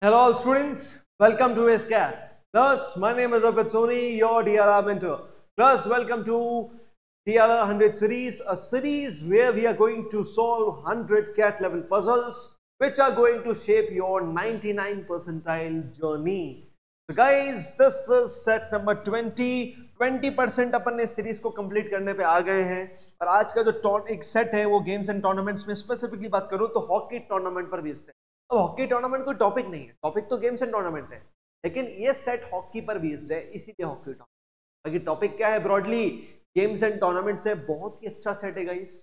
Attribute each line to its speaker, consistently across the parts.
Speaker 1: Hello all students, welcome to SCAT. Plus, my name is Abid Soni, your DLR mentor. Plus, welcome to DLR 100 series, a series where we are going to solve 100 CAT level puzzles which are going to shape your 99 percentile journey. So guys, this is set number 20. 20% अपन ने series को complete करने पे आ गए हैं और आज का जो एक सेट है वो गेम्स एंड टूर्नामेंट्स में स्पेसिफिकली बात करूं तो हॉकी टूर्नामेंट पर बेस्ड है। अब हॉकी टूर्नामेंट कोई टॉपिक नहीं है, टॉपिक तो गेम्स एंड टूर्नामेंट है, लेकिन ये सेट हॉकी पर बेस्ड है, इसीलिए हॉकी टूर्नामेंट। बाकी टॉपिक क्या है ब्रॉडली, गेम्स एंड टूर्नामेंट से बहुत ही अच्छा सेट है गाइस,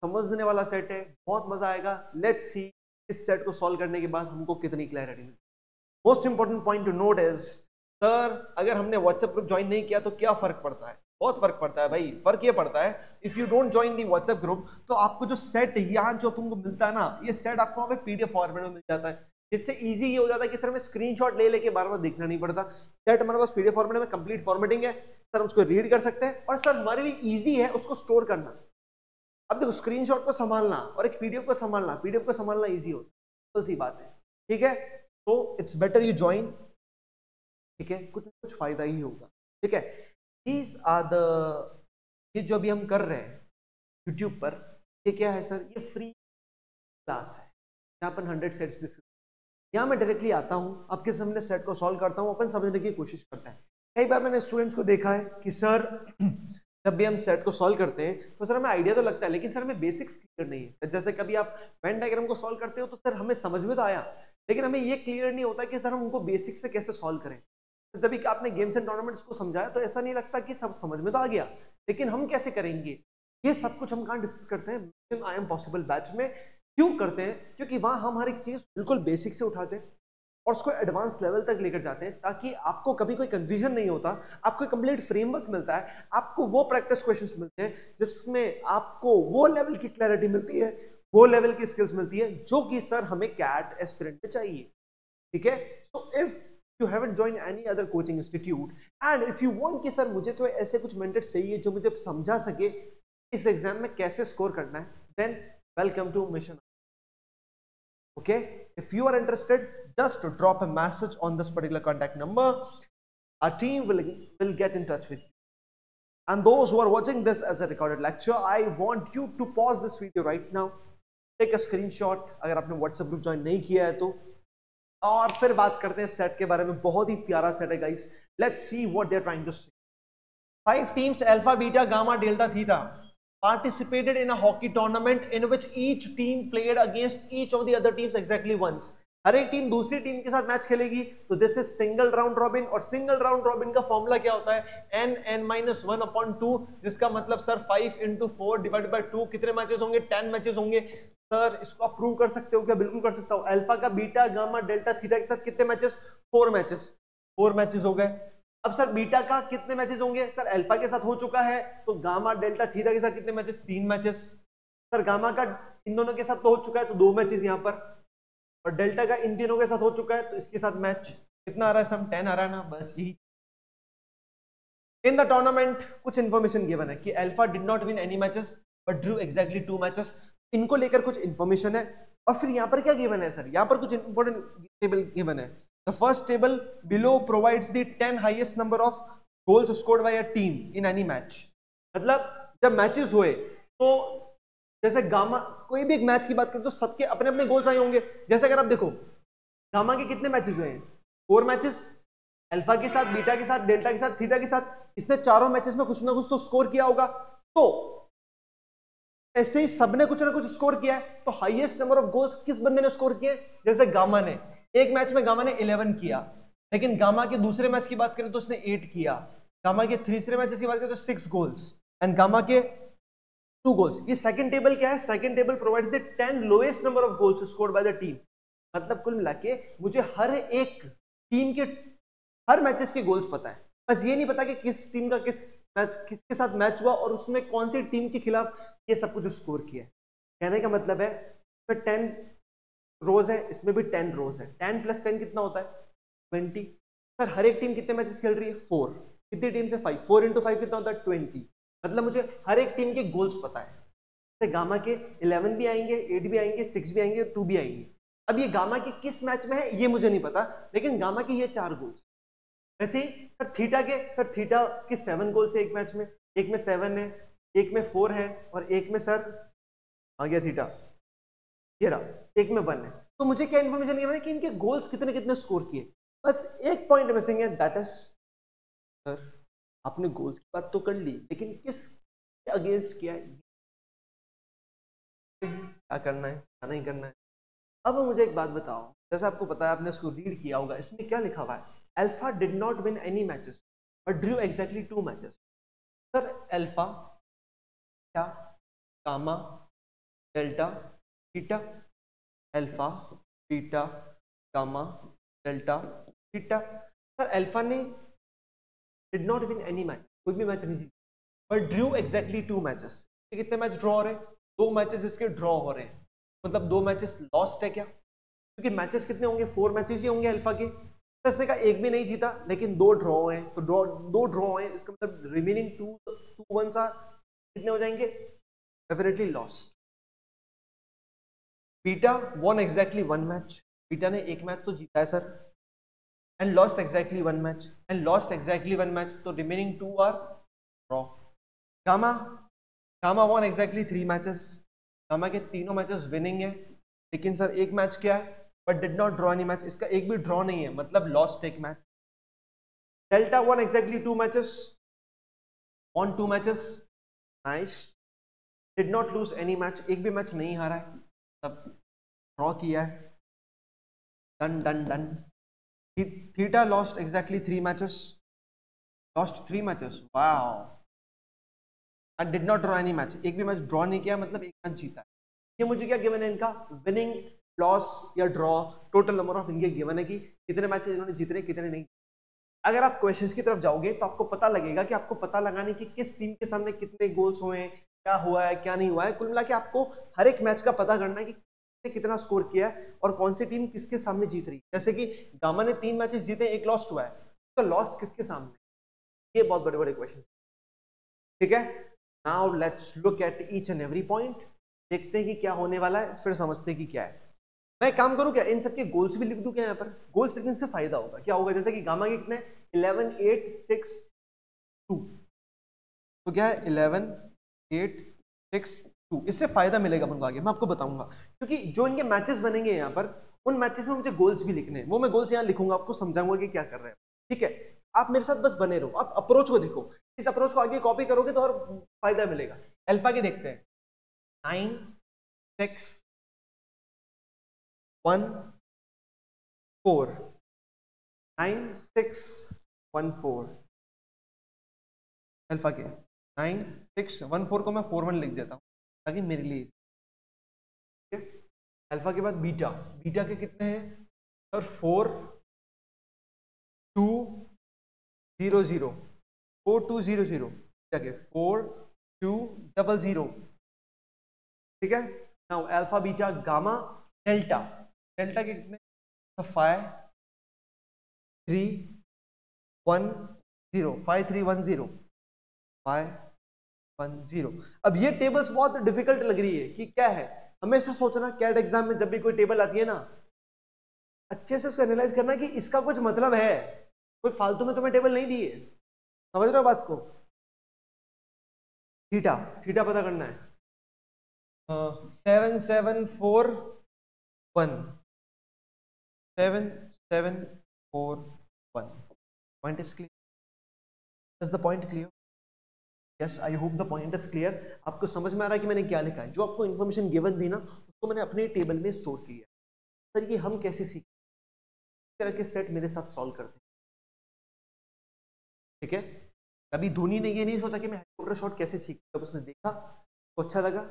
Speaker 1: समझने वाला सेट है, बहुत मजा आएगा। लेट्स सी इस सेट को सॉल्व करने के बाद हमको कितनी क्लैरिटी मिलती है। Most important point two note is, sir अगर हमने व्हाट्सएप ग्रुप ज्वाइन नहीं किया तो क्या फर्क पड़ता है? बहुत फर्क पड़ता है भाई। फर्क ये पड़ता है, if you don't join the WhatsApp group तो आपको जो सेट यहाँ जो तुमको मिलता है ना, ये सेट आपको वहाँ पे पीडीएफ फॉर्मेट में मिल जाता है, जिससे इजी ये हो जाता है कि सर हमें स्क्रीनशॉट ले लेके बार बार देखना नहीं पड़ता। सेट हमारे पास पीडीएफ फॉर्मेट में कंप्लीट फॉर्मेटिंग है, सर उसको रीड कर सकते हैं और सर हमारे लिए इजी है उसको स्टोर करना। अब देखो, स्क्रीनशॉट को संभालना और एक पीडीएफ को संभालना ईजी होता है, सी बात है, ठीक है। तो इट्स बेटर यू ज्वाइन, ठीक है, कुछ ना कुछ फायदा ही होगा, ठीक है। These are the, ये जो अभी हम कर रहे हैं YouTube पर, ये क्या है सर? ये फ्री क्लास है, यहाँ पर 100 सेट्स डिस्कस, यहाँ मैं डायरेक्टली आता हूँ, आपके सामने सेट को सॉल्व करता हूँ, अपन समझने की कोशिश करते हैं। कई बार मैंने स्टूडेंट्स को देखा है कि सर जब भी हम सेट को सॉल्व करते हैं तो सर हमें आइडिया तो लगता है, लेकिन सर हमें बेसिक्स क्लियर नहीं है। जैसे कभी आप वेन डायग्राम को सॉल्व करते हो तो सर हमें समझ में तो आया, लेकिन हमें ये क्लियर नहीं होता कि सर हम उनको बेसिक्स से कैसे सॉल्व करें। जब भी आपने गेम्स एंड टूर्नामेंट्स को समझाया तो ऐसा नहीं लगता कि सब समझ में तो आ गया, लेकिन हम कैसे करेंगे, ये सब कुछ हम कहाँ डिस्कस करते हैं आई एम पॉसिबल बैच में। क्यों करते हैं? क्योंकि वहां हम हर एक चीज बिल्कुल बेसिक से उठाते हैं और उसको एडवांस लेवल तक लेकर जाते हैं, ताकि आपको कभी कोई कंफ्यूजन नहीं होता, आपको कंप्लीट फ्रेमवर्क मिलता है, आपको वो प्रैक्टिस क्वेश्चंस मिलते हैं जिसमें आपको वो लेवल की क्लैरिटी मिलती है, वो लेवल की स्किल्स मिलती है जो कि सर हमें कैट एस्पिरेंट में चाहिए, ठीक है। So if you haven't joined any other coaching institute and if you want कि सर मुझे तो ऐसे कुछ मेंटर्स चाहिए जो मुझे समझा सके इस एग्जाम में कैसे स्कोर करना है, then welcome to mission. Okay, if you are interested, just drop a message on this particular contact number. Our team will get in touch with you. And those who are watching this as a recorded lecture, I want you to pause this video right now, take a screenshot अगर आपने WhatsApp group join नहीं किया है तो, और फिर बात करते हैं सेट के बारे में। बहुत ही प्यारा सेट है guys, let's see what they are trying to say. 5 teams alpha beta gamma delta theta participated in a hockey tournament in which each team played against each of the other teams exactly once. हर एक team दूसरी team के साथ match खेलेगी, तो this is single round robin, और single round robin का formula क्या होता है? n(n-1/2), जिसका मतलब सर 5 × 4 डिवाइडेड बाय 2, कितने मैचेस होंगे? 10 मैचेस होंगे। सर इसको आप प्रूव कर सकते हो क्या? बिल्कुल कर सकता हूं। अल्फा का बीटा गामा डेल्टा थीटा के साथ कितने मैचेस? 4 मैचेस, 4 मैचेस हो गए। अब सर बीटा का कितने मैचेस होंगे? सर अल्फा के साथ हो चुका है, तो गामा डेल्टा थीटा के साथ कितने मैचेस? 3 मैचेस। सर गामा का इन दोनों के साथ तो हो चुका है, तो 2 मैचेस यहाँ पर, और डेल्टा का इन तीनों के साथ हो चुका है, तो इसके साथ मैच कितना आ रहा है? सम 10 आ रहा है ना, बस यही। इन द टूर्नामेंट कुछ इंफॉर्मेशन गिवन है कि alpha did not win any matches but drew exactly 2 matches, इनको लेकर कुछ इंफॉर्मेशन है। और फिर यहाँ पर क्या गिवन है सर? यहाँ पर कुछ इंपॉर्टेंट टेबल गिवन है। The first table below provides the 10 highest number of goals scored by a team in any match. मतलब जब मैचेस हुए तो जैसे गामा, कोई भी एक मैच की बात करें तो सबके अपने अपने गोल्स आए होंगे। जैसे अगर आप देखो गामा के कितने मैचेस हुए हैं? 4 मैचेस, अल्फा के साथ, बीटा के साथ, डेल्टा के साथ, थीटा के साथ, इसने चारों मैचेस में कुछ ना कुछ तो स्कोर किया होगा। तो ऐसे ही सबने कुछ ना कुछ स्कोर किया है, तो हाईएस्ट नंबर ऑफ गोल्स किस बंदे ने स्कोर किए? जैसे गामा ने एक मैच में गामा ने 11 किया, लेकिन गामा के दूसरे मैच की बात करें तो उसने 8 किया, गामा के तीसरे मैचेस की बात करें तो 6 गोल्स एंड गामा के 2 गोल्स। ये सेकंड टेबल क्या है? Second table provides the 10 lowest number of goals scored by the team. मतलब कुल मिला के मुझे हर एक टीम के हर मैचेस के गोल्स पता है, बस ये नहीं पता कि किस टीम का किसके साथ मैच हुआ और उसने कौन सी टीम के खिलाफ ये सब कुछ स्कोर किया है। कहने का मतलब है इसमें 10 रोज है, इसमें भी 10 रोज है, 10 + 10 कितना होता है? 20। सर हर एक टीम कितने मैचेस खेल रही है? 4। कितनी टीम से? 5। 4 × 5 कितना होता है? 20। मतलब मुझे हर एक टीम के गोल्स पता है। जैसे गामा के 11 भी आएंगे, 8 भी आएंगे, 6 भी आएंगे, 2 भी आएंगे। अब ये गामा के किस मैच में है ये मुझे नहीं पता, लेकिन गामा के ये 4 गोल्स। वैसे ही सर थीटा की 7 गोल्स है एक मैच में, एक में 7 है, एक में 4 है, और एक में सर आ गया थीटा, ये रहा, एक में 1 है। तो मुझे क्या इन्फॉर्मेशन नहीं है कि इनके गोल्स कितने कितने स्कोर किए, बस एक पॉइंट मिसिंग है, दैट इज सर आपने गोल्स की बात तो कर ली, लेकिन किस अगेंस्ट किया है, क्या करना है क्या नहीं करना है। अब मुझे एक बात बताओ, जैसे आपको पता है, आपने इसको रीड किया होगा, इसमें क्या लिखा हुआ है, alpha did not win any matches but drew exactly 2 matches. Sir alpha क्या, gamma, delta, theta, alpha, beta, gamma, delta, theta. Sir alpha ने did not win any match, कोई भी मैच नहीं जीता, बट ड्रू एग्जैक्टली 2 मैचेस। कितने match draw हो रहे हैं, 2 मैचेस इसके ड्रॉ हो रहे हैं, मतलब 2 मैचेस लॉस्ट है क्या, क्योंकि मैचेस कितने होंगे, 4 मैचेस ही होंगे अल्फा के। इसने कहा एक भी नहीं जीता, लेकिन 2 ड्रॉ हैं, तो दो ड्रॉ हैं, इसका मतलब रिमेनिंग 2 वंस आर कितने हो जाएंगे, definitely lost. Beta won exactly 1 match, beta ने एक मैच तो जीता है sir, and lost exactly 1 match, and lost exactly 1 match, तो remaining 2 are draw. Gamma won exactly 3 matches, gamma के तीनों मैचेस विनिंग है, लेकिन सर एक मैच क्या है, but did not draw any match, इसका एक भी ड्रॉ नहीं है, मतलब लॉस्ट एक match. Delta won exactly 2 matches, won 2 matches, nice, did not lose any match, एक भी मैच नहीं हारा है, तब ड्रॉ किया है, done done done. Theta lost exactly 3 matches, lost 3 matches, wow, and did not draw any match, एक भी मैच ड्रॉ नहीं किया, मतलब एक मैच जीता है। ये मुझे क्या गिवन है इनका, विनिंग, लॉस या ड्रॉ, टोटल नंबर ऑफ इनके गिवन है कि कितने मैचेस इन्होंने जीतने कितने नहीं। अगर आप क्वेश्चंस की तरफ जाओगे तो आपको पता लगेगा कि आपको पता लगाने की किस टीम के सामने कितने गोल्स हुए हैं, क्या हुआ है क्या नहीं हुआ है, कुल मिला के आपको हर एक मैच का पता करना है कि कितना स्कोर किया है और कौन सी टीम किसके सामने जीत रही है। जैसे कि गामा ने 3 मैचेस जीते, एक लॉस्ट हुआ है, तो लॉस्ट किसके सामने, ये बहुत बड़े बड़े क्वेश्चन। ठीक है, now let's look at each and every point, देखते हैं कि क्या होने वाला है, फिर समझते हैं कि क्या है। मैं काम करूं क्या, इन सबके गोल्स भी लिख दूं क्या, यहाँ पर गोल्स लिखने से फायदा होगा, क्या होगा, जैसे कि गामा के कितने 11 8 6 2, तो क्या है 11 8 6 2, इससे फायदा मिलेगा अपन को आगे, मैं आपको बताऊंगा, क्योंकि जो इनके मैचेस बनेंगे यहाँ पर, उन मैचेस में मुझे गोल्स भी लिखने हैं, वो मैं गोल्स यहाँ लिखूंगा, आपको समझाऊंगा कि क्या कर रहे हैं। ठीक है, आप मेरे साथ बस बने रहो, आप अप्रोच को देखो, इस अप्रोच को आगे कॉपी करोगे तो और फायदा मिलेगा। अल्फा के देखते हैं, 9 6 1 4, 9 6 1 4, अल्फा के 9 6 1 4 को मैं 4 1 लिख देता हूँ ताकि मेरे लिए। ठीक है, अल्फा के बाद बीटा, बीटा के कितने हैं सर, 4 2 0 0, 4 2 0 0, क्या के 4 2 0 0। ठीक है, now alpha beta gamma delta, delta के कितने 5 3 1 0, 5 3 1 0, 5 1 0। अब ये टेबल्स बहुत डिफिकल्ट लग रही है कि क्या है, हमेशा सोचना कैट एग्जाम में जब भी कोई टेबल आती है ना, अच्छे से उसको एनालाइज करना कि इसका कुछ मतलब है, कोई फालतू में तुम्हें टेबल नहीं दी है, समझ रहे हो बात को। थीटा, थीटा पता करना है, 7 7 4 1, 7 7 4 1, point is clear, is the point clear, yes I hope the point is clear. आपको समझ में आ रहा है कि मैंने क्या लिखा है, जो आपको इन्फॉर्मेशन गिवन थी ना उसको मैंने अपने टेबल में स्टोर किया। सर ये हम कैसे सीखें, इस तरह के सेट मेरे साथ सॉल्व करते हैं। ठीक है, कभी धोनी ने ये नहीं सोचा कि मैं हेलीकॉप्टर शॉट कैसे सीख, जब उसने देखा तो अच्छा लगा,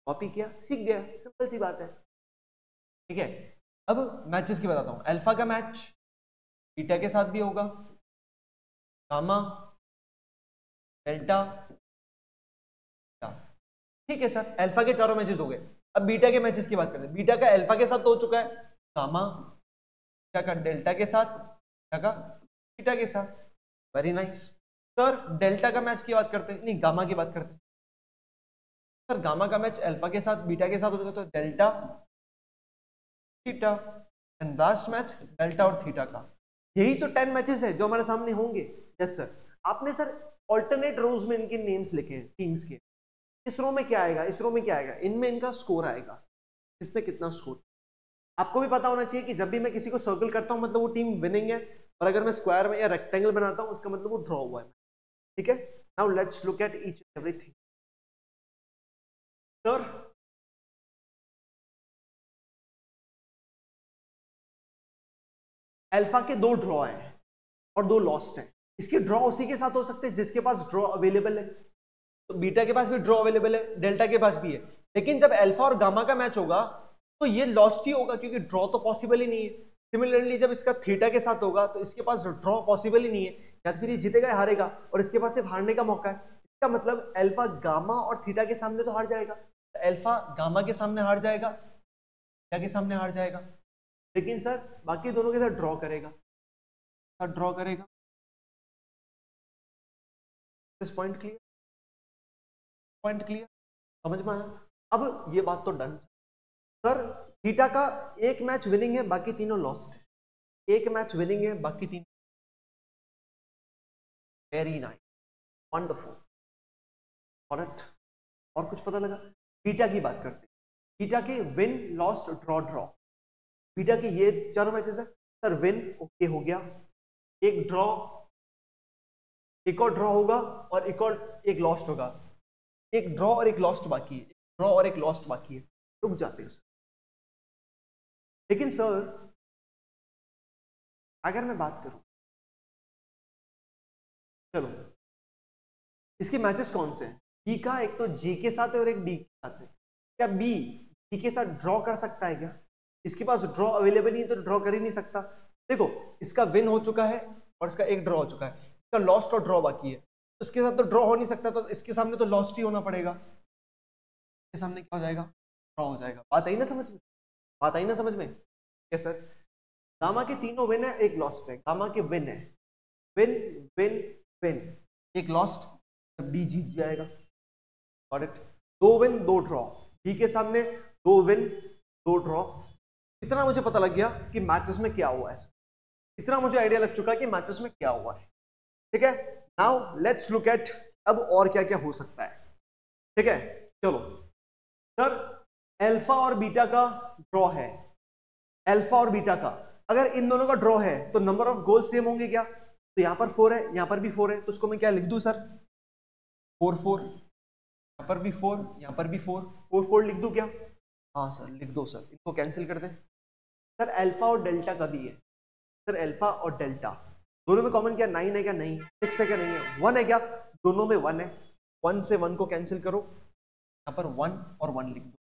Speaker 1: कॉपी किया, सीख गया, सिंपल सी बात है। ठीक है, अब मैचेस की बताता हूं, अल्फा का मैच बीटा के साथ भी होगा, गामा डेल्टा, ठीक है सर, अल्फा के चारों मैचेस हो गए। अब बीटा के मैचेस की बात करते हैं, बीटा का अल्फा के साथ तो हो चुका है, गामा का डेल्टा के साथ, का बीटा के साथ, वेरी नाइस। सर डेल्टा का मैच की बात करते हैं, नहीं गामा की बात करते हैं। सर गामा का मैच अल्फा के साथ बीटा के साथ हो चुका, तो delta theta and last match delta और थीटा का। यही तो 10 मैचेस है जो हमारे सामने होंगे। Yes sir. आपने सर ऑल्टरनेट रोज में इनके नेम्स लिखे हैं टीम्स के। इस रो में क्या आएगा, इस रो में क्या आएगा, इनमें इनका स्कोर आएगा, इसने कितना स्कोर। आपको भी पता होना चाहिए कि जब भी मैं किसी को सर्कल करता हूं मतलब वो टीम विनिंग है, और अगर मैं स्क्वायर में या रेक्टेंगल बनाता हूं उसका मतलब वो ड्रॉ हुआ है। ठीक है, now let's look at each and everything. Sir alpha के 2 ड्रॉ हैं और 2 लॉस्ट हैं। इसके ड्रॉ उसी के साथ हो सकते हैं जिसके पास ड्रॉ अवेलेबल है। तो बीटा के पास भी ड्रॉ अवेलेबल है, डेल्टा के पास भी है, लेकिन जब अल्फा और गामा का मैच होगा तो ये लॉस्ट ही होगा क्योंकि ड्रॉ तो पॉसिबल ही नहीं है। सिमिलरली जब इसका थीटा के साथ होगा तो इसके पास ड्रॉ पॉसिबल ही नहीं है, या तो फिर ये जीतेगा या हारेगा, और इसके पास सिर्फ हारने का मौका है। इसका मतलब अल्फा गामा और थीटा के सामने तो हार जाएगा, तो अल्फा गामा के सामने हार जाएगा, थीटा के सामने हार जाएगा, लेकिन सर बाकी दोनों के साथ ड्रॉ करेगा, ड्रॉ करेगा। This point clear, point clear, समझ में आया? अब ये बात तो डन सर। थीटा का एक मैच विनिंग है बाकी तीनों लॉस्ट है, एक मैच विनिंग है बाकी तीनों। Very nice, wonderful, correct. और कुछ पता लगा? बीटा की बात करते हैं। बीटा के win lost draw draw. Beta के ये चारों मैचेस है सर। विन ओके हो गया, एक ड्रॉ, एक और ड्रॉ होगा और एक लॉस्ट होगा। एक ड्रॉ और एक लॉस्ट बाकी है, एक ड्रॉ और एक लॉस्ट बाकी है। रुक जाते हैं सर। लेकिन सर अगर मैं बात करूं, चलो इसके मैचेस कौन से हैं? बी का एक तो जी के साथ है और एक डी के साथ है। क्या बी जी के साथ ड्रॉ कर सकता है क्या? इसके पास ड्रॉ अवेलेबल नहीं है तो ड्रॉ कर ही नहीं सकता। देखो इसका विन हो चुका है और इसका एक ड्रॉ हो चुका है, इसका लॉस्ट और ड्रॉ बाकी है, तो इसके साथ तो ड्रॉ हो नहीं सकता, तो इसके सामने तो लॉस्ट ही होना पड़ेगा। इसके सामने क्या हो जाएगा? ड्रॉ हो जाएगा। बात आई ना समझ में? बात आई ना समझ में? Yes sir. गामा के तीनों विन है, एक लॉस्ट है। गामा के विन है, विन विन विन, एक लॉस्ट, तब डी जीत जाएगा। करेक्ट। 2 विन 2 ड्रॉ, डी के सामने 2 विन 2 ड्रॉ। इतना मुझे पता लग गया कि मैचेस में क्या हुआ है, इतना मुझे आइडिया लग चुका है कि मैचेस में क्या हुआ है। ठीक है, नाउ लेट्स लुक एट अब और क्या क्या हो सकता है। ठीक है, चलो सर अल्फा और बीटा का ड्रॉ है। अल्फा और बीटा का अगर इन दोनों का ड्रॉ है तो नंबर ऑफ गोल सेम होंगे क्या? तो यहां पर 4 है, यहां पर भी 4 है, तो उसको मैं क्या लिख दूं सर? 4 4, यहां पर भी 4, यहां पर भी 4 4 4 लिख दूं क्या? हाँ सर लिख दो सर, इनको कैंसिल कर दें। सर अल्फा और डेल्टा का भी है। सर अल्फा और डेल्टा दोनों में कॉमन क्या? 9 है क्या? नहीं। 6 है क्या? नहीं है। 1 है क्या? दोनों में 1 है। 1 से 1 को कैंसिल करो, यहाँ पर 1 और 1 लिख दो।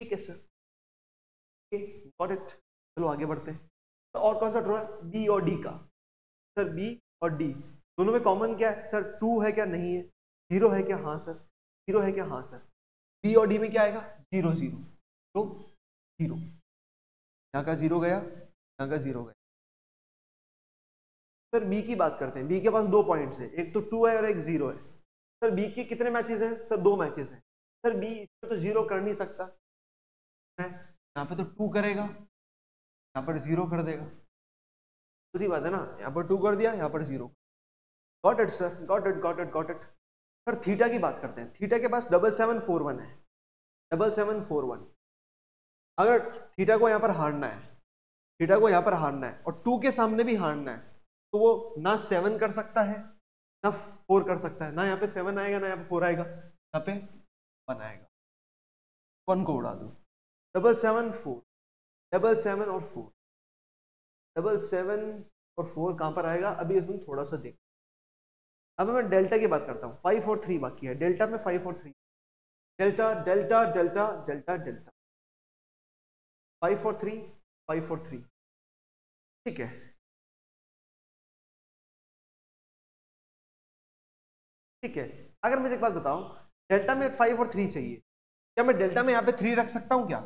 Speaker 1: ठीक है सर, गॉट इट। चलो आगे बढ़ते हैं। तो और कौन सा ड्रॉ है? बी और डी का। सर बी और डी दोनों में कॉमन क्या है? सर 2 है क्या? नहीं है। 0 है क्या? हाँ सर। 0 है क्या? हाँ सर। बी और डी में क्या आएगा? 0 0, तो 0, यहाँ का 0 गया, यहाँ का 0 गया। सर बी की बात करते हैं। बी के पास 2 पॉइंट्स है, एक तो 2 है और एक 0 है। सर बी के कितने मैचेस हैं? सर 2 मैचेस हैं। सर बी इसमें तो 0 कर नहीं सकता है, यहाँ पे तो 2 करेगा, यहाँ पर 0 कर देगा। उसी बात है ना, यहाँ पर 2 कर दिया, यहाँ पर 0। Got it sir, got it got it got it. Sir theta की बात करते हैं। थीटा के पास 7741 है, 7741। अगर थीटा को यहाँ पर हारना है, थीटा को यहाँ पर हारना है और 2 के सामने भी हारना है, तो वो ना 7 कर सकता है ना 4 कर सकता है। ना यहाँ पे 7 आएगा ना यहाँ पे 4 आएगा, यहाँ पे 1 आएगा। 1 को उड़ा दो। 7 4, 7 और 4, 7 और 4 कहाँ पर आएगा? अभी इसमें थोड़ा सा देख। अब मैं डेल्टा की बात करता हूँ। 5 और 3 बाकी है। डेल्टा में 5 और 3, delta delta delta delta delta, 5 और 3, 5 और 3। ठीक है, ठीक है। अगर मुझे एक बात बताओ, डेल्टा में 5 और 3 चाहिए, क्या मैं डेल्टा में यहाँ पे 3 रख सकता हूँ क्या?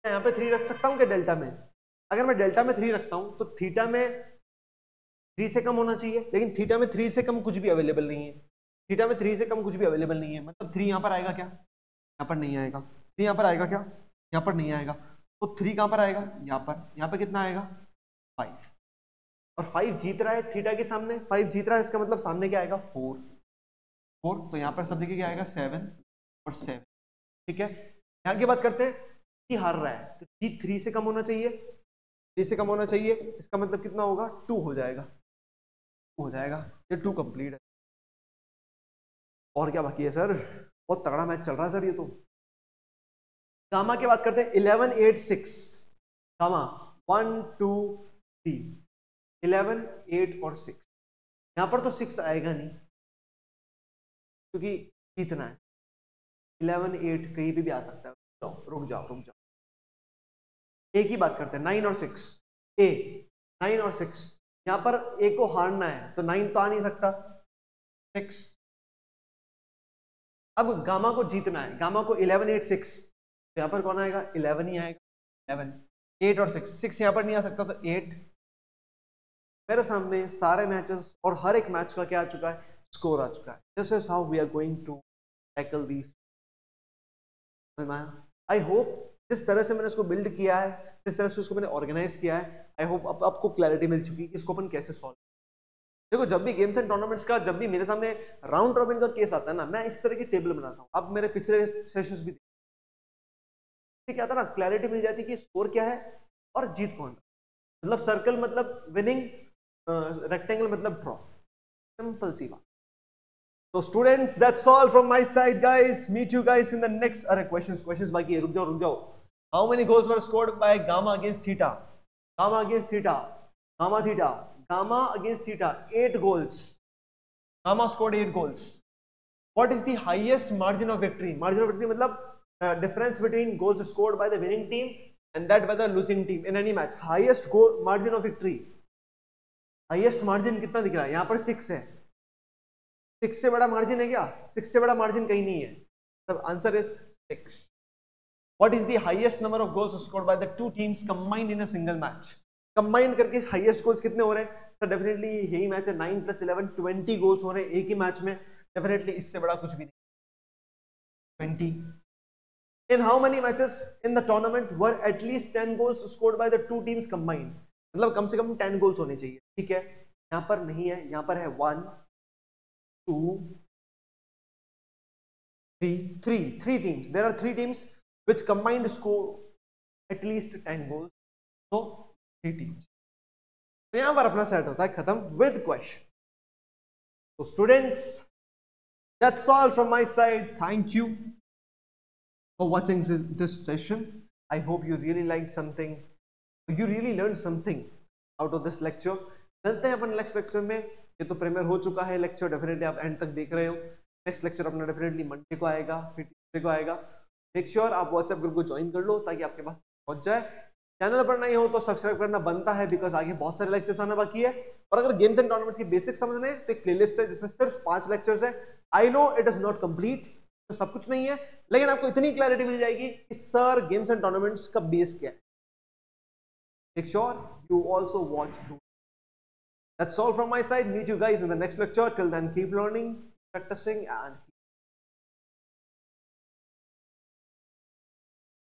Speaker 1: मैं यहाँ पे 3 रख सकता हूँ क्या डेल्टा में? अगर मैं डेल्टा में 3 रखता हूँ तो थीटा में 3 से कम होना चाहिए, लेकिन थीटा में 3 से कम कुछ भी अवेलेबल नहीं है। थीटा में 3 से कम कुछ भी अवेलेबल नहीं है, मतलब 3 यहाँ पर आएगा क्या? यहाँ पर नहीं आएगा। 3 यहाँ पर आएगा क्या? यहाँ पर नहीं आएगा। तो 3 कहां पर आएगा, यहाँ पर कितना आएगा 5, और 5 जीत रहा है थीटा के सामने, 5 जीत रहा है, इसका मतलब सामने क्या आएगा 4, तो यहाँ पर सब जगह क्या आएगा 7 और 7। ठीक है, यहाँ की बात करते हैं कि हार रहा है तो जी 3 से कम होना चाहिए, 3 से कम होना चाहिए, इसका मतलब कितना होगा 2 हो जाएगा, 2 हो जाएगा, ये 2 कंप्लीट है। और क्या बाकी है सर, बहुत तगड़ा मैच चल रहा है सर ये तो। गामा की बात करते हैं 11 8 6, गामा 1 2 3, 11 8 और 6, यहां पर तो 6 आएगा नहीं क्योंकि जीतना है, 11 8 कहीं भी आ सकता है। रुक जाओ, ए की बात करते हैं 9 और 6, ए 9 और 6, यहां पर ए को हारना है तो 9 तो आ नहीं सकता, 6। अब गामा को जीतना है, गामा को 11 8 6, तो यहां पर कौन आएगा 11 ही आएगा, 11 8 और 6, 6 यहां पर नहीं आ सकता तो 8। मेरे सामने सारे मैचेस और हर एक मैच का क्या आ चुका है, स्कोर आ चुका है। This is how we are going to tackle this. I hope जिस तरह से मैंने इसको बिल्ड किया है, जिस तरह से उसको मैंने ऑर्गेनाइज किया है, आई होप अब आपको क्लैरिटी मिल चुकी है कि इसको अपन कैसे सॉल्व। देखो जब भी गेम्स एंड टूर्नामेंट्स का, जब भी मेरे सामने राउंड रॉबिन का केस आता है ना, मैं इस तरह की टेबल बनाता हूँ। अब मेरे पिछले सेशंस भी क्या था ना, क्लैरिटी मिल जाती कि स्कोर क्या है और जीत कौन, मतलब सर्कल मतलब विनिंग, रेक्टेंगल मतलब ड्रॉ, सिंपल सी बात। So students, that's all from my side, guys. Meet you guys in the next. अरे questions बाकी है, रुक जाओ. How many goals were scored by Gamma against Theta? Gamma against Theta. Gamma Theta. Gamma against Theta. 8 goals. Gamma scored 8 goals. What is the highest margin of victory? Margin of victory मतलब difference between goals scored by the winning team and that by the losing team in any match. Highest goal margin of victory. Highest margin कितना दिख रहा है? यहाँ पर 6 है. 6 से बड़ा मार्जिन है क्या? 6 से बड़ा मार्जिन कहीं नहीं है। तब answer is 6। What is the highest number of goals scored by the two teams combined in a single match? Combined करके हाईएस्ट गोल्स कितने हो रहे हैं? सर डेफिनेटली यही मैच है, 9 + 11 20 गोल्स हो रहे हैं एक ही मैच में। डेफिनेटली इससे बड़ा कुछ भी नहीं। 20 in how many matches in the tournament were at least 10 goals scored by the two teams combined? मतलब कम से कम 10 गोल्स होने चाहिए। ठीक है, यहां पर नहीं है, यहां पर है 1 2 3 teams. There are 3 teams which combined score at least 10 goals. So 3 teams. तो यहां पर अपना सेट होता है खत्म with question. So students, that's all from my side. Thank you for watching this session. I hope you really liked something. You really learned something out of this lecture. चलते हैं अपन next lecture में। ये तो premiere हो चुका है lecture, definitely आप and तक देख रहे हो। नेक्स्ट लेक्चर अपना डेफिनेटली मंडे को आएगा, फिर ट्यूसडे को आएगा। मेक श्योर आप व्हाट्सएप ग्रुप को ज्वाइन कर लो ताकि आपके पास पहुंच जाए। चैनल पर नहीं हो तो सब्सक्राइब करना बनता है, बिकॉज आगे बहुत सारे लेक्चर्स आना बाकी है। और अगर गेम्स एंड टूर्नामेंट्स की बेसिक समझने तो एक प्लेलिस्ट है जिसमें सिर्फ 5 लेक्चर्स है। I know it is not complete, तो सब कुछ नहीं है, लेकिन आपको इतनी क्लैरिटी मिल जाएगी कि सर गेम्स एंड टूर्नामेंट्स का बेस क्या है। Make sure you also watch. That's all from my side. Meet you guys in the next lecture. Till then, keep learning, practicing, and